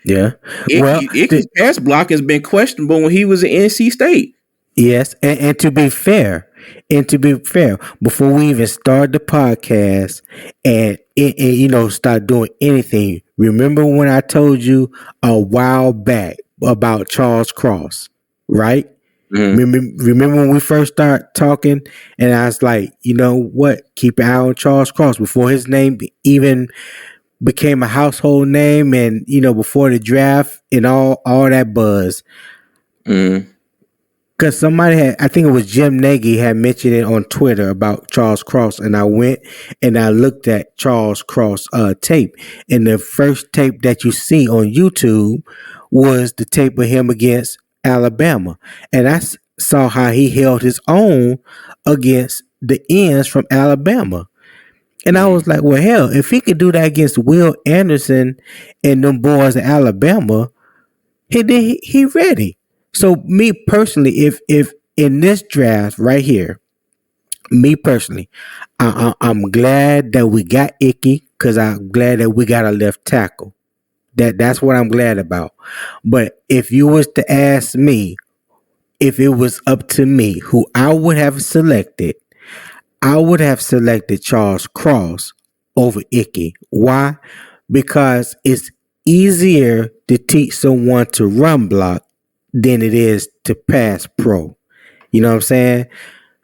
yeah. Well, Icky's pass block has been questionable when he was at NC State. yes, and to be fair, before we even start the podcast and start doing anything, remember when I told you a while back about Charles Cross, right? Mm-hmm. Remember when we first started talking, and I was like, you know what? Keep an eye on Charles Cross before his name even became a household name, and before the draft and all that buzz. Mm-hmm. Because somebody had, I think it was Jim Nagy, had mentioned it on Twitter about Charles Cross, and I went and I looked at Charles Cross tape, and the first tape that you see on YouTube was the tape of him against Alabama, and saw how he held his own against the ends from Alabama, and I was like, well, hell, if he could do that against Will Anderson and them boys at Alabama, he ready. So me personally, if in this draft right here, me personally, I'm glad that we got Icky because I'm glad that we got a left tackle. That's what I'm glad about. But if you was to ask me, if it was up to me, who I would have selected, I would have selected Charles Cross over Icky. Why? Because it's easier to teach someone to run block than it is to pass pro. You know what I'm saying?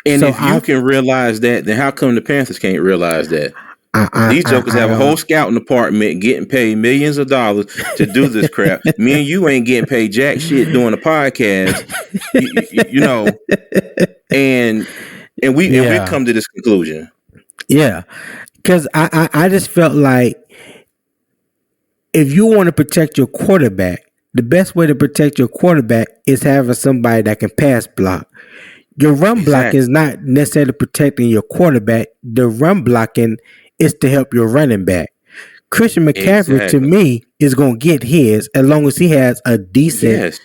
And So if you can realize that, then how come the Panthers can't realize that? These jokers I have a whole don't. scouting department getting paid millions of dollars to do this crap. Me and you ain't getting paid jack shit doing a podcast, you know, and we Yeah, come to this conclusion. yeah. Because I just felt like if you want to protect your quarterback, the best way to protect your quarterback is having somebody that can pass block. Your run block is Exactly. not necessarily protecting your quarterback. The run blocking is to help your running back. Christian McCaffrey, to Exactly. me, is going to get his as long as he has a decent Yes.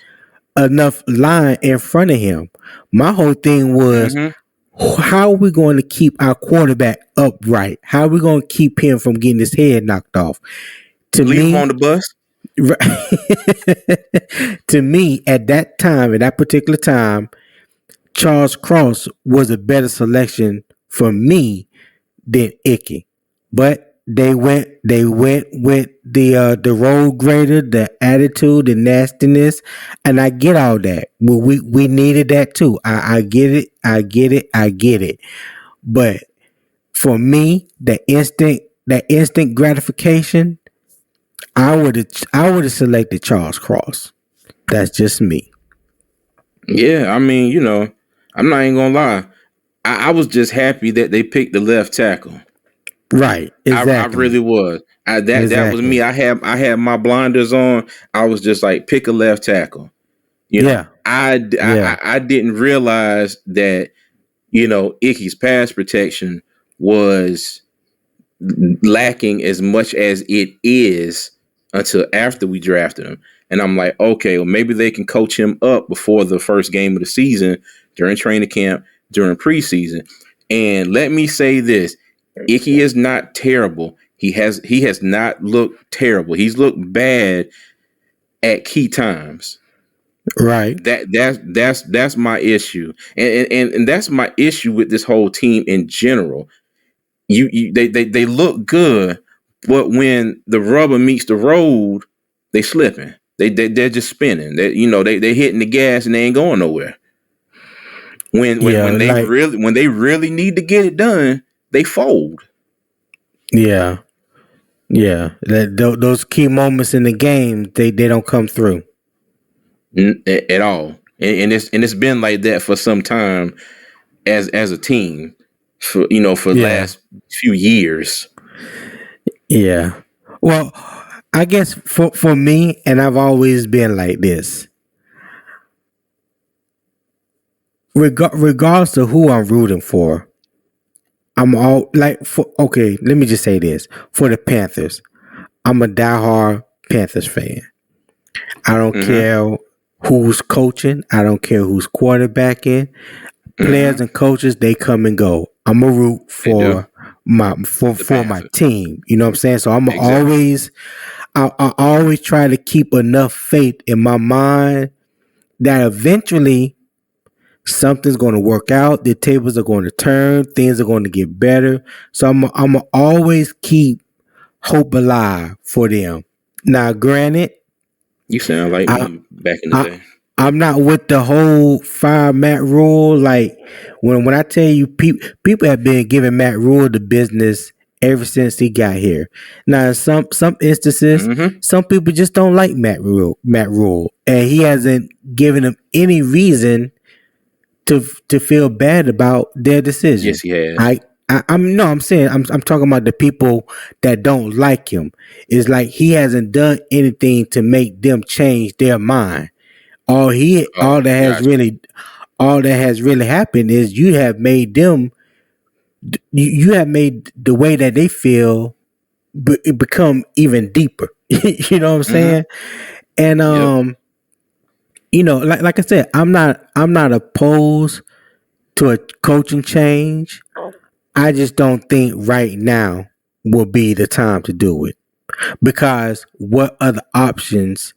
enough line in front of him. My whole thing was, Mm-hmm. how are we going to keep our quarterback upright? How are we going to keep him from getting his head knocked off? To Leave him on me, the bus. to me, at that time, at that particular time, Charles Cross was a better selection for me than Icky. But they went with the road grader, the attitude, the nastiness, and I get all that. Well, we needed that too. I get it, I get it. But for me, that instant gratification, I would have selected Charles Cross. That's just me. Yeah, I mean, I'm not even gonna lie. I was just happy that they picked the left tackle. Right. I Exactly. really was. That was me. Exactly. I had my blinders on. I was just like, pick a left tackle. Yeah. Yeah. I didn't realize that Icky's pass protection was lacking as much as it is until after we drafted him. And I'm like, okay, well, maybe they can coach him up before the first game of the season, during training camp, during preseason. And let me say this: Icky is not terrible. He has not looked terrible. He's looked bad at key times. Right. That's my issue, and that's my issue with this whole team in general. They look good, but when the rubber meets the road, they slipping. They're just spinning. They hitting the gas and they ain't going nowhere. Yeah. Like, When they really need to get it done, they fold. yeah. Yeah. Those key moments in the game, they don't come through. At all. And it's been like that for some time as a team for the Yeah. last few years. Yeah. Well, I guess for me, and I've always been like this. Regardless of who I'm rooting for, I'm all like for okay. Let me just say this: for the Panthers, I'm a diehard Panthers fan. I don't Mm-hmm. care who's coaching. I don't care who's quarterbacking. Players Mm-hmm. and coaches, they come and go. I'm a root They do. for my The for my Panthers. team. You know what I'm saying? So Exactly. I always try to keep enough faith in my mind that eventually something's going to work out. The tables are going to turn. Things are going to get better. So I'm gonna always keep hope alive for them. Now, granted, You sound like I, me back in the I day. I'm not with the whole fire Matt Rule. Like when I tell you, people have been giving Matt Rule the business ever since he got here. Now, in some instances, Mm-hmm. some people just don't like Matt Rule, and he hasn't given them any reason to feel bad about their decision. Yes, he has. I'm no, I'm saying I'm talking about the people that don't like him. It's like he hasn't done anything to make them change their mind. Oh, gotcha. All that has really happened is you have made the way that they feel it become even deeper. You know what I'm Mm-hmm. saying? And Yep. like I said, I'm not opposed to a coaching change. I just don't think right now will be the time to do it because what other options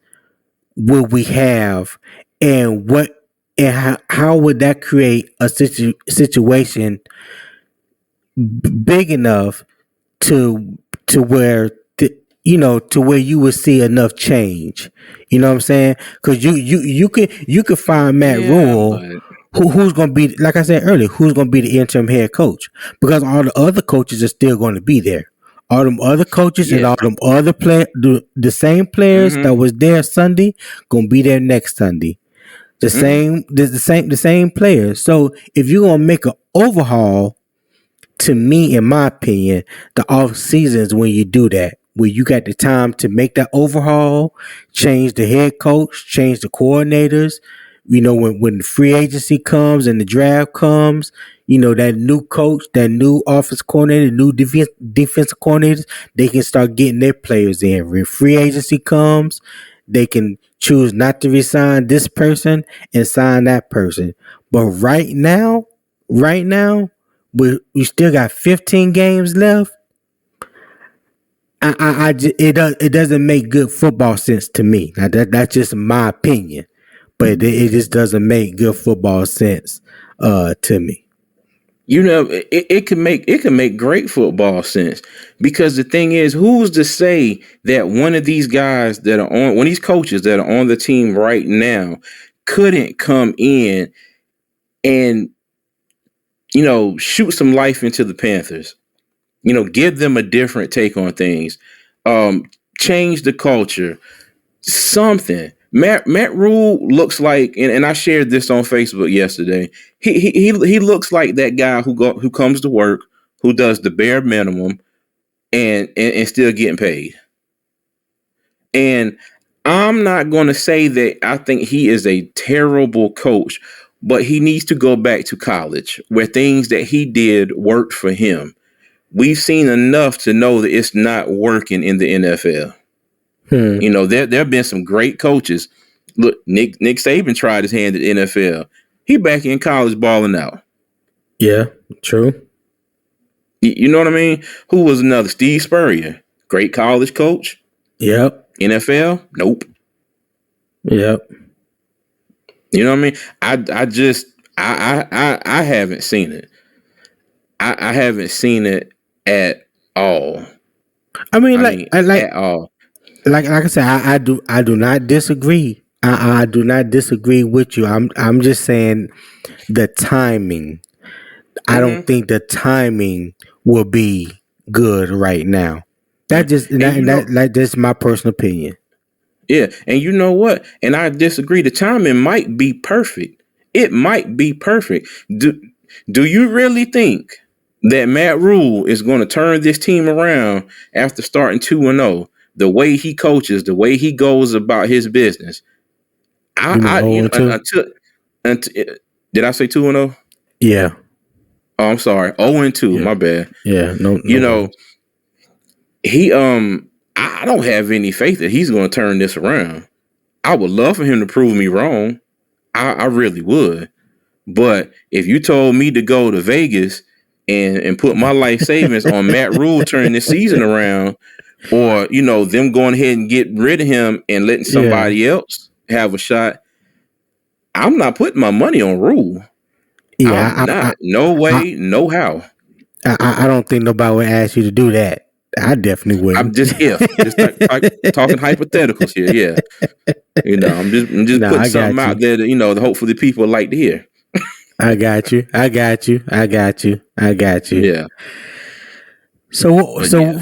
will we have, and how would that create a situation big enough to where to where you would see enough change. You know what I'm saying? Because you could find Matt Yeah, Rule, but who's going to be, like I said earlier, who's going to be the interim head coach, because all the other coaches are still going to be there. All them other coaches and yeah. all them other the same players that Mm-hmm. was there Sunday gonna be there next Sunday. Mm-hmm. The same players. So if you're gonna make an overhaul, to me, in my opinion, the off season is when you do that, where you got the time to make that overhaul, change the head coach, change the coordinators. When the free agency comes and the draft comes, that new coach, that new office coordinator, new defensive coordinators, they can start getting their players in. When free agency comes, they can choose not to resign this person and sign that person. But right now, we still got 15 games left. It doesn't make good football sense to me. Now that's just my opinion, but it just doesn't make good football sense to me. It can make great football sense because the thing is, who's to say that one of these guys that are on one of these coaches that are on the team right now couldn't come in and shoot some life into the Panthers, give them a different take on things, um, change the culture, something. Matt Rule looks like, and I shared this on Facebook yesterday. He looks like that guy who comes to work, who does the bare minimum, and still getting paid. And I'm not going to say that I think he is a terrible coach, but he needs to go back to college where things that he did worked for him. We've seen enough to know that it's not working in the NFL. Hmm. There have been some great coaches. Look, Nick Saban tried his hand at the NFL. He back in college balling out. Yeah. True. You know what I mean? Who was another? Steve Spurrier, great college coach. Yep. NFL, nope. Yep. You know what I mean? I just I haven't seen it. I haven't seen it at all. I mean, I mean, at all. like I said, I do not disagree. I do not disagree with you. I'm just saying the timing. I don't Mm-hmm. think the timing will be good right now. That Yeah. just And that, that, that that's my personal opinion. yeah, and you know what? And I disagree. The timing might be perfect. It might be perfect. Do you really think that Matt Rule is going to turn this team around after starting 2-0? the way he coaches, the way he goes about his business. Until did I say 2-0? Yeah. Oh, I'm sorry. 0-2. Yeah. My bad. Yeah. No. He I don't have any faith that he's going to turn this around. I would love for him to prove me wrong. I really would. But if you told me to go to Vegas and put my life savings on Matt Rule turning this season around, or them going ahead and get rid of him and letting somebody else have a shot, I'm not putting my money on Rule. Yeah, I'm not. No way, no how. I don't think nobody would ask you to do that. I definitely wouldn't. I'm just talking hypotheticals here. Yeah, I'm just putting something out there that hopefully people like to hear. I got you. Yeah. So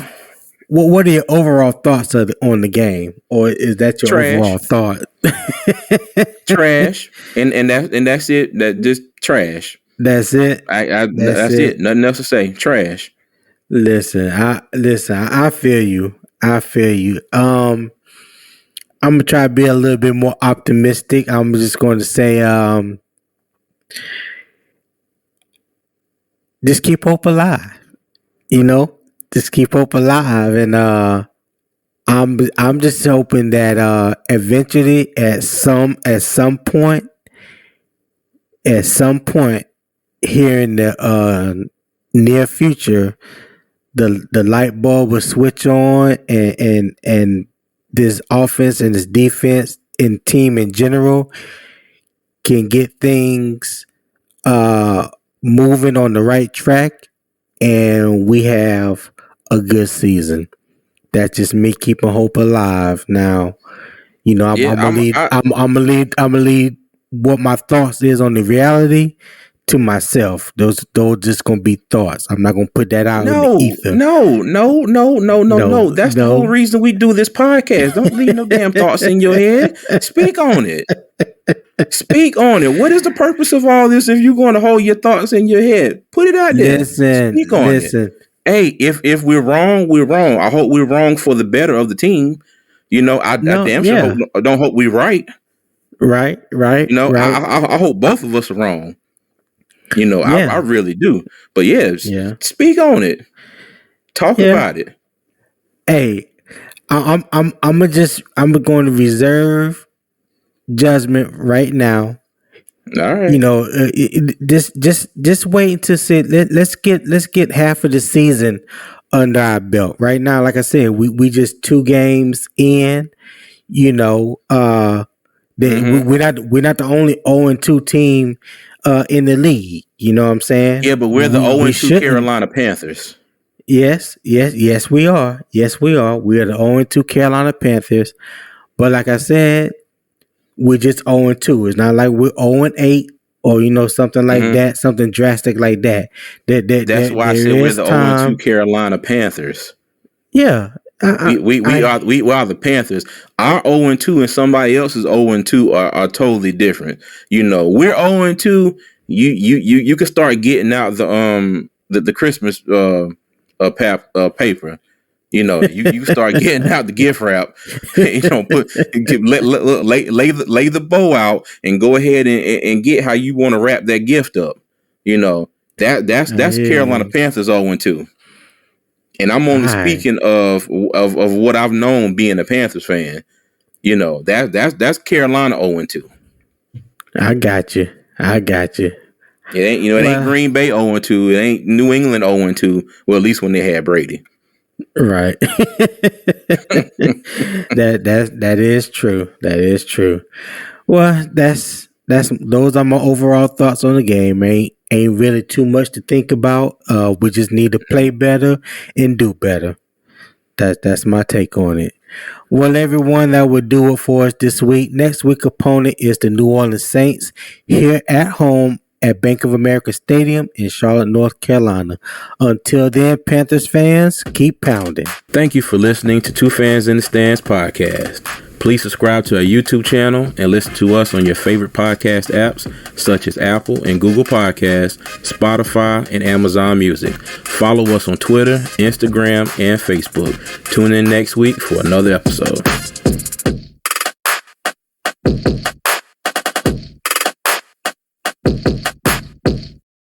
what are your overall thoughts on the game, or is that your overall thought? Trash, and that's it. That just trash. That's it. That's it. Nothing else to say. Trash. Listen. I feel you. I'm gonna try to be a little bit more optimistic. I'm just going to say, just keep hope alive. Just keep hope alive, and I'm just hoping that eventually, at some point, here in the near future, the light bulb will switch on, and this offense and this defense and team in general can get things moving on the right track, and we have a good season. That's just me keeping hope alive. Now, I'm gonna lead what my thoughts is on the reality to myself. Those just gonna be thoughts. I'm not gonna put that out in the ether. No. That's the whole reason we do this podcast. Don't leave no damn thoughts in your head. Speak on it. Speak on it. What is the purpose of all this if you're going to hold your thoughts in your head? Put it out there. Speak on it. Hey, if we're wrong, we're wrong. I hope we're wrong for the better of the team. I damn sure don't hope we're right. Right. I hope both of us are wrong. I really do. But speak on it. Talk about it. Hey, I'm going to reserve judgment right now. All right. Just wait to see. Let's get half of the season under our belt. Right now, like I said, we just 2 games in. We're not the only 0-2 team in the league. You know what I'm saying? Yeah, but we're the 0-2 Carolina Panthers. Yes, we are. We are the 0-2 Carolina Panthers. But like I said, we're just 0-2. It's not like we're 0-8 or something like that, something drastic like that. That's why I said we're the 0-2 Carolina Panthers. Yeah. We are the Panthers. Our 0-2 and somebody else's 0-2 are totally different. We're 0-2. You can start getting out the Christmas paper. You start getting out the gift wrap. Lay the bow out and go ahead and get how you want to wrap that gift up. That's Carolina Panthers 0-2. And I'm only speaking of what I've known being a Panthers fan. That's Carolina 0-2. I got you. It ain't ain't Green Bay 0-2. It ain't New England 0-2. Well, at least when they had Brady. Right. That is true. Well, those are my overall thoughts on the game. Ain't really too much to think about. We just need to play better and do better. That's my take on it. Well, everyone, that would do it for us this week. Next week's opponent is the New Orleans Saints here at home at Bank of America Stadium in Charlotte, North Carolina. Until then, Panthers fans, keep pounding. Thank you for listening to 2 Fans in the Stands podcast. Please subscribe to our YouTube channel and listen to us on your favorite podcast apps such as Apple and Google Podcasts, Spotify, and Amazon Music. Follow us on Twitter, Instagram, and Facebook. Tune in next week for another episode.